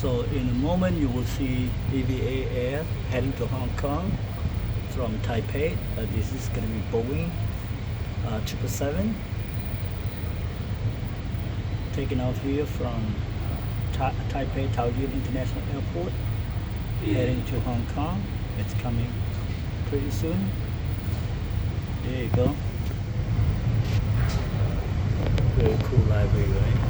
So in a moment you will see EVA Air heading to Hong Kong from Taipei. This is going to be Boeing 777 taking off here from Taipei Taoyuan International Airport heading to Hong Kong. It's coming pretty soon. There you go. Very cool library, right?